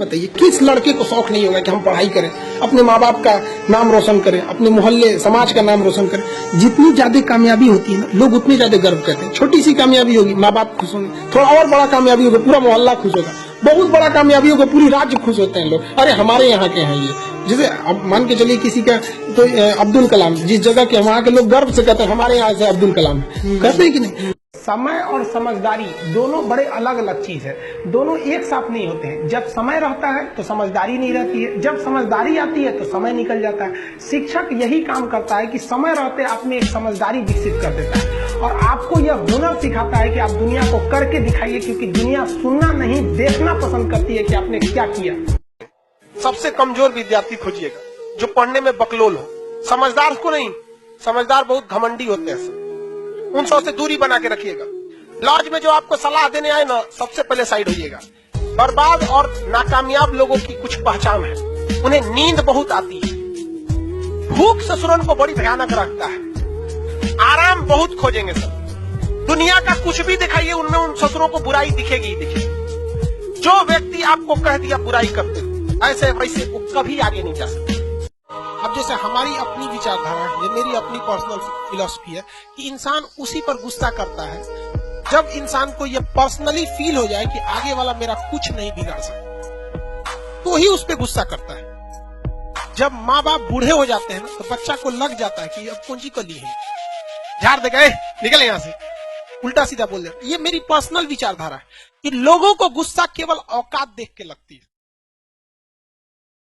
बताइए किस लड़के को शौक नहीं होगा कि हम पढ़ाई करें, अपने माँ बाप का नाम रोशन करें, अपने मोहल्ले समाज का नाम रोशन करें। जितनी ज्यादा कामयाबी होती है ना, लोग उतनी ज्यादा गर्व करते हैं। छोटी सी कामयाबी होगी, माँ बाप खुश होंगे, थोड़ा और बड़ा कामयाबी होगा, पूरा मोहल्ला खुश होगा, बहुत बड़ा कामयाबी होगा, पूरी राज्य खुश होते हैं लोग। अरे हमारे यहाँ के हैं ये, जैसे अब मान के चलिए किसी का तो अब्दुल कलाम, जिस जगह के वहाँ के लोग गर्व से कहते हैं हमारे यहाँ से अब्दुल कलाम, कहते हैं कि नहीं। समय और समझदारी दोनों बड़े अलग अलग चीज है, दोनों एक साथ नहीं होते हैं। जब समय रहता है तो समझदारी नहीं रहती है, जब समझदारी आती है तो समय निकल जाता है। शिक्षक यही काम करता है कि समय रहते आप में एक समझदारी विकसित कर देता है और आपको यह हुनर सिखाता है कि आप दुनिया को करके दिखाइए, क्योंकि दुनिया सुनना नहीं देखना पसंद करती है कि आपने क्या किया। सबसे कमजोर विद्यार्थी खोजिएगा जो पढ़ने में बकलोल हो, समझदार को नहीं। समझदार बहुत घमंडी होते हैं, उन सब से दूरी बना के रखिएगा। लॉज में जो आपको सलाह देने आए ना, सबसे पहले साइड होइएगा। बर्बाद और नाकामयाब लोगों की कुछ पहचान है, उन्हें नींद बहुत आती है, भूख ससुरन को बड़ी भयानक रखता है, आराम बहुत खोजेंगे सब। दुनिया का कुछ भी दिखाइए, उनमें उन ससुरों को बुराई दिखेगी ही दिखेगी। जो व्यक्ति आपको कह दिया बुराई करते ऐसे वैसे वो कभी आगे नहीं जा सकते। अब जैसे हमारी अपनी विचारधारा है, ये मेरी अपनी पर्सनल फिलॉसफी है कि इंसान उसी पर गुस्सा करता है जब इंसान को ये पर्सनली फील हो जाए कि आगे वाला मेरा कुछ नहीं बिगाड़ सकता, तो ही उस पर गुस्सा करता है। जब माँ बाप बूढ़े हो जाते हैं ना, तो बच्चा को लग जाता है कि अब पूंजी को ली है, झाड़ दे गए, निकल यहाँ से, उल्टा सीधा बोल दे। ये मेरी पर्सनल विचारधारा है कि लोगों को गुस्सा केवल औकात देख के लगती है।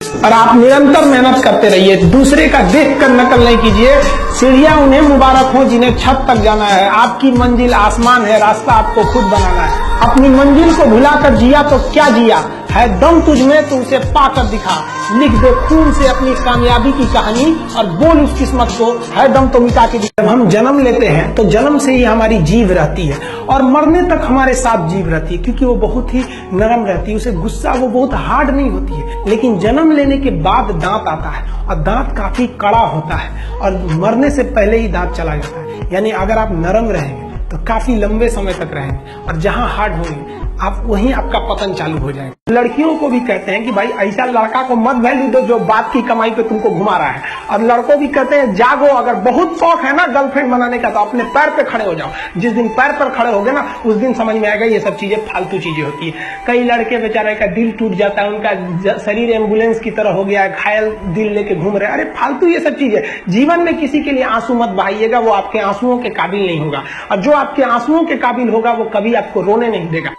और आप निरंतर मेहनत करते रहिए, दूसरे का देख कर नकल नहीं कीजिए। सीढ़ियां उन्हें मुबारक हो जिन्हें छत तक जाना है, आपकी मंजिल आसमान है, रास्ता आपको खुद बनाना है। अपनी मंजिल को भुलाकर जिया तो क्या जिया है, दम तुझमें तो उसे पाकर दिखा। लिख दे खून से अपनी कामयाबी की कहानी और बोल उस किस्मत को, है दम तो मिटा के दिखा। जब हम जन्म लेते हैं तो जन्म से ही हमारी जीभ रहती है और मरने तक हमारे साथ जीभ रहती है, क्योंकि वो बहुत ही नरम रहती है, उसे गुस्सा वो बहुत हार्ड नहीं होती है। लेकिन जन्म लेने के बाद दांत आता है और दांत काफी कड़ा होता है और मरने से पहले ही दांत चला जाता है। यानी अगर आप नरम रहेंगे तो काफी लंबे समय तक रहेंगे और जहां हार्ड होंगे आप वहीं आपका पतन चालू हो जाएगा। लड़कियों को भी कहते हैं कि भाई ऐसा लड़का को मत वैल्यू दो जो बात की कमाई पे तुमको घुमा रहा है, और लड़कों भी कहते हैं जागो, अगर बहुत शौक है ना गर्लफ्रेंड बनाने का तो अपने पैर पे खड़े हो जाओ। जिस दिन पैर पर खड़े हो गए ना, उस दिन समझ में आएगा ये सब चीजें फालतू चीजें होती है। कई लड़के बेचारे का दिल टूट जाता है, उनका शरीर एम्बुलेंस की तरह हो गया है, घायल दिल लेके घूम रहे हैं। अरे फालतू ये सब चीजें। जीवन में किसी के लिए आंसू मत बहाइएगा, वो आपके आंसुओं के काबिल नहीं होगा, और जो आपके आंसुओं के काबिल होगा वो कभी आपको रोने नहीं देगा।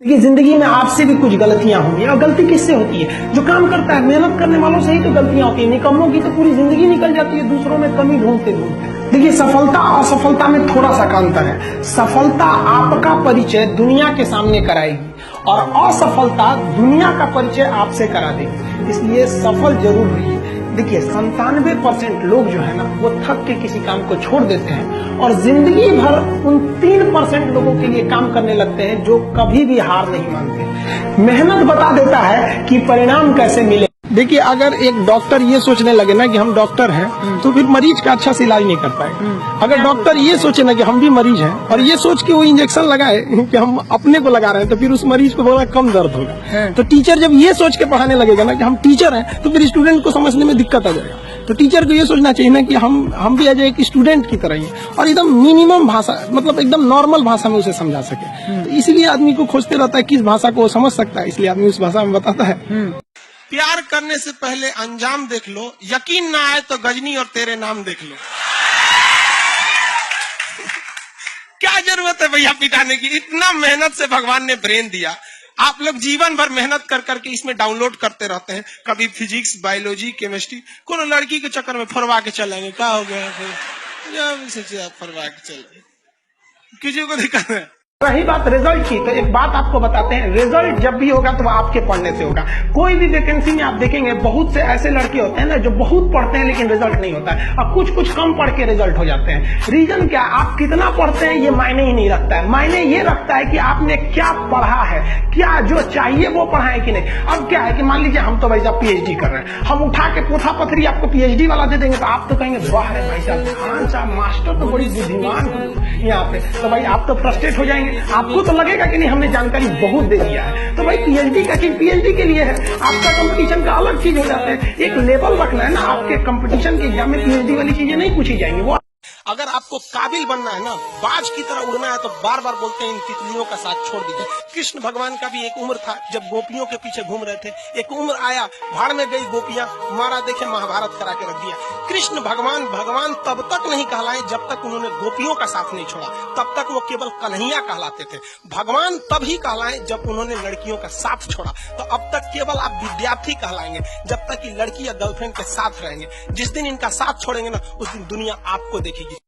देखिए जिंदगी में आपसे भी कुछ गलतियां होंगी, और गलती किससे होती है? जो काम करता है, मेहनत करने वालों से ही तो गलतियां होती है। निकम्मों की तो पूरी जिंदगी निकल जाती है दूसरों में कमी ढूंढते ढूंढते। देखिए सफलता और असफलता में थोड़ा सा का अंतर है। सफलता आपका परिचय दुनिया के सामने कराएगी और असफलता दुनिया का परिचय आपसे करा देगी, इसलिए सफल जरूर रहिए। देखिए 97% लोग जो है ना, वो थक के किसी काम को छोड़ देते हैं और जिंदगी भर उन 3% लोगों के लिए काम करने लगते हैं जो कभी भी हार नहीं मानते। मेहनत बता देता है कि परिणाम कैसे मिले। देखिए अगर एक डॉक्टर ये सोचने लगे ना कि हम डॉक्टर हैं, तो फिर मरीज का अच्छा से इलाज नहीं कर पाएगा। अगर डॉक्टर ये सोचे ना कि हम भी मरीज हैं और ये सोच के वो इंजेक्शन लगाए कि हम अपने को लगा रहे हैं, तो फिर उस मरीज को थोड़ा कम दर्द होगा। तो टीचर जब ये सोच के पढ़ाने लगेगा ना कि हम टीचर हैं, तो फिर स्टूडेंट को समझने में दिक्कत आ जाएगा। तो टीचर को ये सोचना चाहिए ना कि हम भी आज एक स्टूडेंट की तरह ही और एकदम मिनिमम भाषा, मतलब एकदम नॉर्मल भाषा में उसे समझा सके। तो इसलिए आदमी को खोजते रहता है किस भाषा को वो समझ सकता है, इसलिए आदमी उस भाषा में बताता है। प्यार करने से पहले अंजाम देख लो, यकीन ना आए तो गजनी और तेरे नाम देख लो। क्या जरूरत है भैया पिटाने की? इतना मेहनत से भगवान ने ब्रेन दिया, आप लोग जीवन भर मेहनत कर करके इसमें डाउनलोड करते रहते हैं। कभी फिजिक्स, बायोलॉजी, केमिस्ट्री, कोनो लड़की के चक्कर में फरवा के चलेंगे, क्या हो गया फरवा के चलेंगे, किसी को दिक्कत है। रही बात रिजल्ट की, तो एक बात आपको बताते हैं, रिजल्ट जब भी होगा तो आपके पढ़ने से होगा। कोई भी वैकेंसी में आप देखेंगे बहुत से ऐसे लड़के होते हैं ना जो बहुत पढ़ते हैं लेकिन रिजल्ट नहीं होता है, और कुछ कम पढ़ के रिजल्ट हो जाते हैं। रीजन क्या? आप कितना पढ़ते हैं ये मायने ही नहीं रखता है, मायने ये रखता है कि आपने क्या पढ़ा है, क्या जो चाहिए वो पढ़ा है कि नहीं। अब क्या है कि मान लीजिए हम तो भाई साहब पीएचडी कर रहे हैं, हम उठा के पोथा पथरी आपको पीएचडी वाला दे देंगे तो आप तो कहेंगे वाह रे भाई साहब, खान साहब मास्टर तो बड़ी बुद्धिमान यहाँ पे, तो भाई आप तो फ्रस्ट्रेट हो जाएंगे। आपको तो लगेगा कि नहीं हमने जानकारी बहुत दे दिया है, तो भाई पीएचडी का चीज पीएचडी के लिए है, आपका कंपटीशन का अलग चीज हो जाता है। एक लेवल रखना है ना, आपके कंपटीशन के एग्जाम में पीएचडी वाली चीजें नहीं पूछी जाएंगी। वो अगर आपको काबिल बनना है ना, बाज की तरह उड़ना है, तो बार बार बोलते हैं इन तितलियों का साथ छोड़ दीजिए। कृष्ण भगवान का भी एक उम्र था जब गोपियों के पीछे घूम रहे थे, एक उम्र आया भाड़ में गई गोपियां, मारा देखे महाभारत करा के रख दिया। कृष्ण भगवान भगवान तब तक नहीं कहलाए जब तक उन्होंने गोपियों का साथ नहीं छोड़ा, तब तक वो केवल कन्हैया कहलाते थे। भगवान तभी कहलाए जब उन्होंने लड़कियों का साथ छोड़ा, तो अब तक केवल आप विद्यार्थी कहलाएंगे जब तक कि लड़की या गर्लफ्रेंड के साथ रहेंगे। जिस दिन इनका साथ छोड़ेंगे ना, उस दिन दुनिया आपको देखेगी।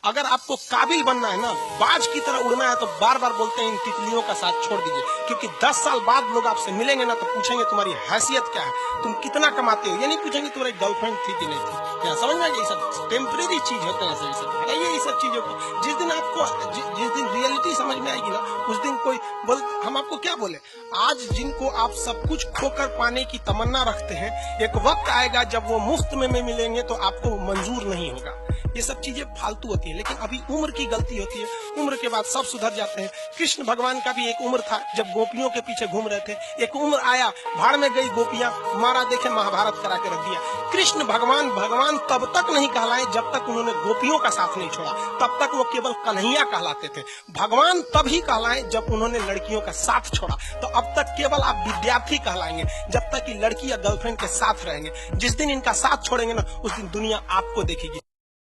अगर आपको काबिल बनना है ना, बाज की तरह उड़ना है, तो बार बार बोलते हैं इन तितलियों का साथ छोड़ दीजिए, क्योंकि 10 साल बाद लोग आपसे मिलेंगे ना, तो पूछेंगे तुम्हारी हैसियत क्या है, तुम कितना कमाते हो। ये नहीं पूछेंगे तुम्हारी गर्लफ्रेंड थी कि नहीं थी। क्या समझ में आ गया? ये सब टेम्परेरी चीज होते हैं, सही सब बताइए। ये सब चीजों को जिस दिन आपको जिस दिन रियलिटी समझ में आएगी ना, उस दिन कोई बोल, हम आपको क्या बोले, आज जिनको आप सब कुछ खोकर पाने की तमन्ना रखते हैं, एक वक्त आएगा जब वो मुफ्त में मिलेंगे तो आपको मंजूर नहीं होगा। ये सब चीजें फालतू होती है, लेकिन अभी उम्र की गलती होती है, उम्र के बाद सब सुधर जाते हैं। कृष्ण भगवान का भी एक उम्र था जब गोपियों के पीछे घूम रहे थे, एक उम्र आया भाड़ में गई गोपियां, मारा देखे महाभारत करा के रख दिया। कृष्ण भगवान भगवान तब तक नहीं कहलाए जब तक उन्होंने गोपियों का साथ नहीं छोड़ा, तब तक वो केवल कन्हैया कहलाते थे। भगवान तभी कहलाए जब उन्होंने लड़कियों का साथ छोड़ा, तो अब तक केवल आप विद्यार्थी कहलाएंगे जब तक कि लड़की या गर्लफ्रेंड के साथ रहेंगे। जिस दिन इनका साथ छोड़ेंगे ना, उस दिन दुनिया आपको देखेगी।